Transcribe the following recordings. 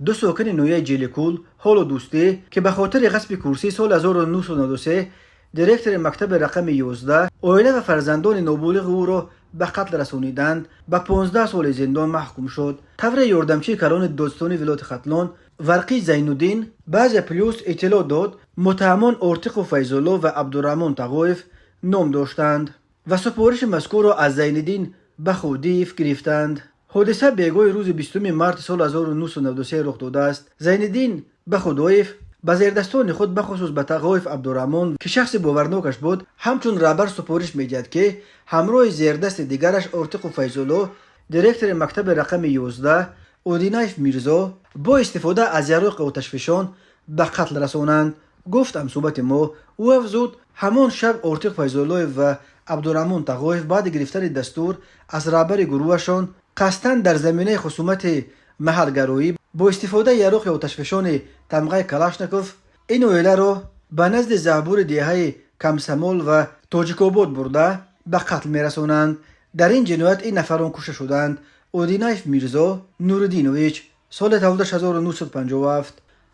دو ساکن نویه جیلیکول حال و دوستی که به خاطر غصب کرسی سال 1993 دیرکتور مکتب رقم 11 اویله و فرزندان نابالغ او را به قتل رسانیدند، به 15 سال زندان محکوم شد. طور یاردمچی کلان دادستانی ولایت ختلان ورقی زینالدین بعض پلیس اطلاع داد متهمان ارتق و فیض‌الله و عبدالرحمن تقایف نام داشتند و سپارش مذکور را از زینالدین به خودیف گرفتند. حادثه بیگاه روز 20 مارس سال 1993 رخ داده است. زینالدین به خودیف به زیردستان خود بخصوص به تقایف عبدالرحمن که شخص باورناکش بود همچون رهبر سپارش میداد که همراه زیردست دیگرش ارتق و فیض‌الله دیرکتور مکتب رقم 11 اودینایف میرزا با استفاده از یراق و تشفیشان به قتل رسانند. گفتم صحبت ما او افزود همان شب ارتق فیض‌الله و عبدالرحمن تقایف بعد گرفتن دستور از رهبر گروهشان قصداً در زمینه خصومت محلگرایی با استفاده یراق و تشفیشان تمغه کلاشنکوف این اویله را به نزد زعبور دیهه کمسمال و تاجیک‌آباد برده به قتل میرسانند. در این جنایت این نفران کشته شدند: اودینایف میرزا نوردینویچ سال تولدش 1957،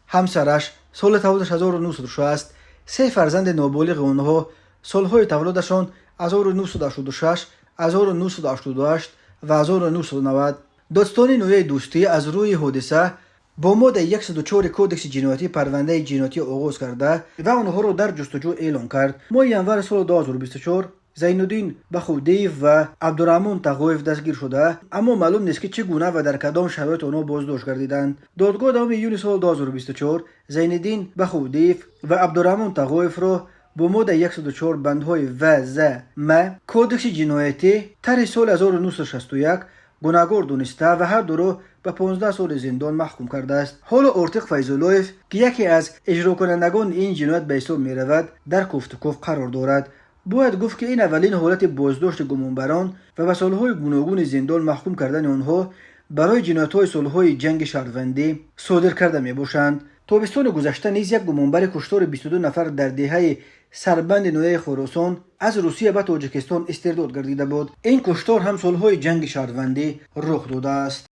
همسرش سال تولدش 1960، سه فرزند نابالغ آنها سالهای تولدشان 1986، 1988 و 1990. دادستان نویه دوستی از روی حادثه با ماده 104 کودکس جنایتی پرونده جنایتی آغاز کرده و آنها را در جستجو اعلام کرد. ماه ینور سال 2024 زینالدین بخودیف و عبدالرحمن تقایف دستگیر شده، اما معلوم نیست که چگونه و در کدام شرایط آنها بازداشت گردیدند. دادگاه دوم یونیو سال 2024 زینالدین بخودیف و عبدالرحمن تقایف را با ماده 104 بندهای و ز م کودکس جنایتی طرح سال 1961 گناهکار دونسته و هر دو را به 15 سال زندان محکوم کرده است. حالا ارتق فیض‌الله که یکی از اجرا کنندگان این جنایت به حساب می رود در کوفت و کوف قرار دارد. باید گفت که این اولین حالت بازداشت گمانبران و به سالهای گوناگون زندان محکوم کردن آنها برای جنایت‌های سالهای جنگ شهروندی صادر کرده می باشند. تابستان گذشته نیز یک گمانبر کشتار 22 نفر در دهه سربند نویه خراسان از روسیه به تاجیکستان استرداد گردیده بود. این کشتار هم سالهای جنگ شهروندی رخ داده است.